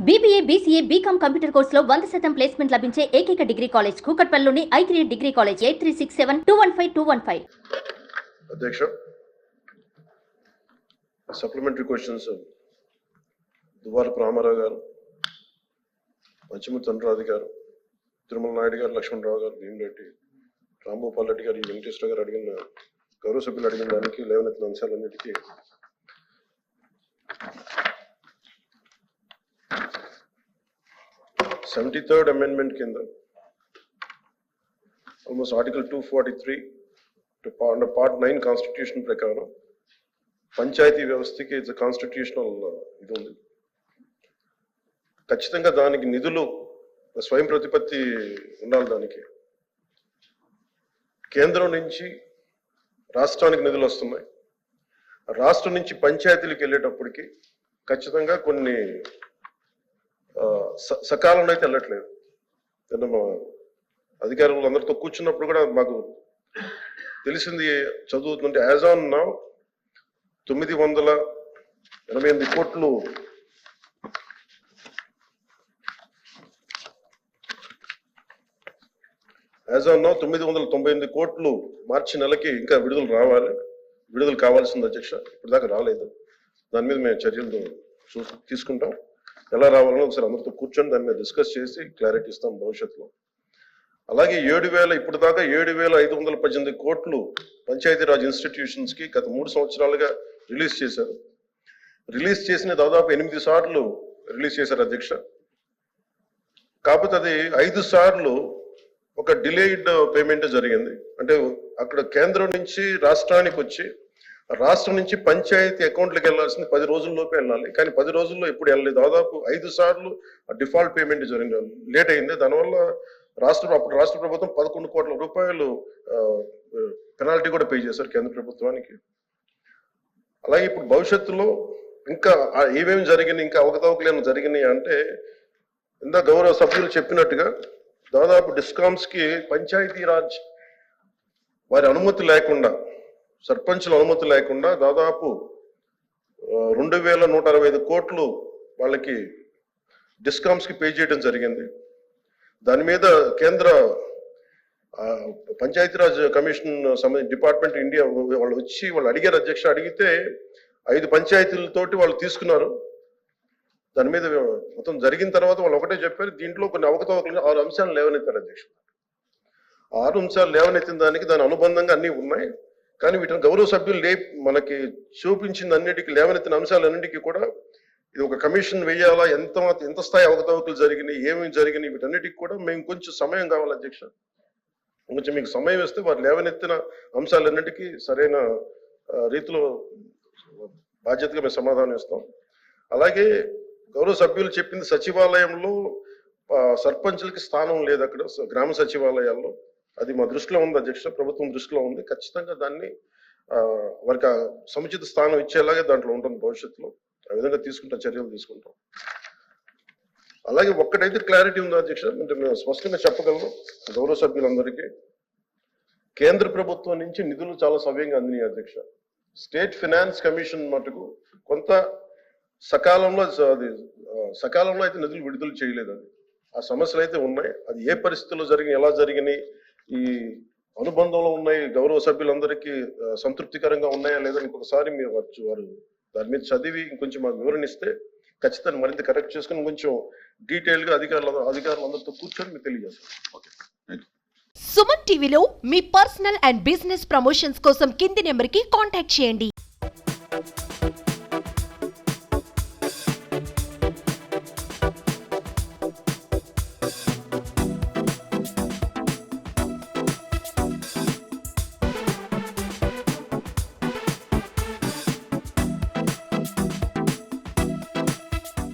BBA, BCA, BCom computer కోర్సులో 100% placement లభించే ఏకైక డిగ్రీ కాలేజ్ కూకట్పల్లిలోని I3 డిగ్రీ కాలేజ్ 8367215215. అధ్యక్ష, సప్లిమెంటరీ క్వశ్చన్స్ దువ్వారపు రామారావు గారు, మంచిమూర్తి అనురాధ గారు, తిరుమల నాయుడు గారు, లక్ష్మణరావు గారు, భీమిరెడ్డి, రాంభూపాల్ రెడ్డి గారు, వెంకటేశ్వర గారు అడిగిన గౌరవ సభ్యులు అడిగిన దానికి లేవనెత్తిన అంశాలన్నిటికీ థర్డ్ అమెండ్మెంట్ కింద ఆల్మోస్ట్ ఆర్టికల్ 243 పార్ట్ 9 కాన్స్టిట్యూషన్ ప్రకారం పంచాయతీ వ్యవస్థకి ఇట్స్ కాన్స్టిట్యూషనల్ ఇది ఉంది. ఖచ్చితంగా దానికి నిధులు స్వయం ప్రతిపత్తి ఉండాలి. దానికి కేంద్రం నుంచి రాష్ట్రానికి నిధులు వస్తున్నాయి. రాష్ట్రం నుంచి పంచాయతీలకు వెళ్ళేటప్పటికి ఖచ్చితంగా కొన్ని సకాలంలో అయితే వెళ్ళట్లేదు. మా అధికారులు అందరితో కూర్చున్నప్పుడు కూడా మాకు తెలిసింది చదువుతుంటే యాజ్ ఆన్ నౌ 988 కోట్లు యాజ్ ఆన్ నౌ 998 కోట్లు మార్చి నెలకి ఇంకా విడుదల కావాల్సింది అధ్యక్ష. ఇప్పుడు దాకా రాలేదు. దాని మీద మేము చర్యలు తీసుకుంటాం. ఎలా రావాలని ఒకసారి అందరితో కూర్చొని దాని మీద డిస్కస్ చేసి క్లారిటీ ఇస్తాం భవిష్యత్తులో. అలాగే 7,000 ఇప్పుడు దాకా 7,518 కోట్లు పంచాయతీరాజ్ ఇన్స్టిట్యూషన్స్ కి గత 3 సంవత్సరాలుగా రిలీజ్ చేశారు. రిలీజ్ చేసిన దాదాపు 8 సార్లు రిలీజ్ చేశారు అధ్యక్ష. కాకపోతే అది 5 సార్లు ఒక డిలేడ్ పేమెంట్ జరిగింది. అంటే అక్కడ కేంద్రం నుంచి రాష్ట్రానికి వచ్చి రాష్ట్రం నుంచి పంచాయతీ అకౌంట్లకు వెళ్లాల్సింది 10 రోజుల్లోపే వెళ్ళాలి. కానీ 10 రోజుల్లో ఎప్పుడు వెళ్ళలేదు. దాదాపు 5 సార్లు డిఫాల్ట్ పేమెంట్ జరిగింది, లేట్ అయింది. దానివల్ల అప్పుడు రాష్ట్ర ప్రభుత్వం 11 కోట్ల రూపాయలు పెనాల్టీ కూడా పే చేశారు కేంద్ర ప్రభుత్వానికి. అలాగే ఇప్పుడు భవిష్యత్తులో ఇంకా ఏమేమి జరిగినాయి, ఇంకా అవకతవకలు జరిగినాయి అంటే ఇందా గౌరవ సభ్యులు చెప్పినట్టుగా దాదాపు డిస్కామ్స్ కి పంచాయతీరాజ్ వారి అనుమతి లేకుండా, సర్పంచుల అనుమతి లేకుండా దాదాపు 2,165 కోట్లు వాళ్ళకి డిస్కామ్స్ కి పే చేయడం జరిగింది. దాని మీద కేంద్ర పంచాయతీరాజ్ కమిషన్ సంబంధించిన డిపార్ట్మెంట్ ఇండియా వాళ్ళు వచ్చి వాళ్ళు అడిగారు అధ్యక్ష. అడిగితే 5 పంచాయతీలతోటి వాళ్ళు తీసుకున్నారు. దాని మీద మొత్తం జరిగిన తర్వాత వాళ్ళు ఒకటే చెప్పారు, దీంట్లో కొన్ని అవకతవకలు 6 అంశాలు లేవనెత్తారు అధ్యక్ష. 6 అంశాలు లేవనెత్తిన దాని అనుబంధంగా అన్ని ఉన్నాయి. కానీ వీటిని గౌరవ సభ్యులు మనకి చూపించిన అన్నిటికీ లేవనెత్తిన అంశాలన్నిటికీ కూడా ఇది ఒక కమిషన్ వేయాలా, ఎంత స్థాయి అవకతవకలు జరిగినాయి, ఏమేమి జరిగినాయి, వీటన్నిటికి కూడా మేము కొంచెం సమయం కావాలి అధ్యక్ష. కొంచెం మీకు సమయం ఇస్తే వారు లేవనెత్తిన అంశాలన్నిటికీ సరైన రీతిలో బాధ్యతగా మేము సమాధానం ఇస్తాం. అలాగే గౌరవ సభ్యులు చెప్పింది సచివాలయంలో సర్పంచులకి స్థానం లేదు అక్కడ గ్రామ సచివాలయాల్లో. అది మా దృష్టిలో ఉంది అధ్యక్ష, ప్రభుత్వం దృష్టిలో ఉంది. ఖచ్చితంగా దాన్ని వారికి సముచిత స్థానం ఇచ్చేలాగే దాంట్లో ఉంటుంది భవిష్యత్తులో. ఆ విధంగా చర్యలు తీసుకుంటాం. అలాగే ఒక్కటైతే క్లారిటీ ఉంది అధ్యక్ష, అంటే మేము స్పష్టంగా చెప్పగలను గౌరవ సభ్యులందరికీ, కేంద్ర ప్రభుత్వం నుంచి నిధులు చాలా సవ్యంగా అందినాయి అధ్యక్ష. స్టేట్ ఫైనాన్స్ కమిషన్ మటుకు కొంత సకాలంలో అయితే నిధులు విడుదల చేయలేదు. అది ఆ సమస్యలు అయితే ఉన్నాయి. అది ఏ పరిస్థితుల్లో జరిగినాయి, ఎలా జరిగినాయి, ఈ అనుబంధంలో ఉన్నాయి, గౌరవ సభ్యులందరికీ సంతృప్తికరంగా ఉన్నాయా లేదా ఇంకొకసారి మీరు వారు దాని మీద చదివి ఇంకొంచెం మాకు వివరణిస్తే ఖచ్చితంగా మరింత కరెక్ట్ చేసుకుని కొంచెం డీటెయిల్ గా అధికారులందరితో కూర్చొని మీకు తెలియజేస్తాం. సుమన్ టీవీలో మీ పర్సనల్ అండ్ బిజినెస్ ప్రమోషన్స్ కోసం కింది నెంబర్కి కాంటాక్ట్ చేయండి.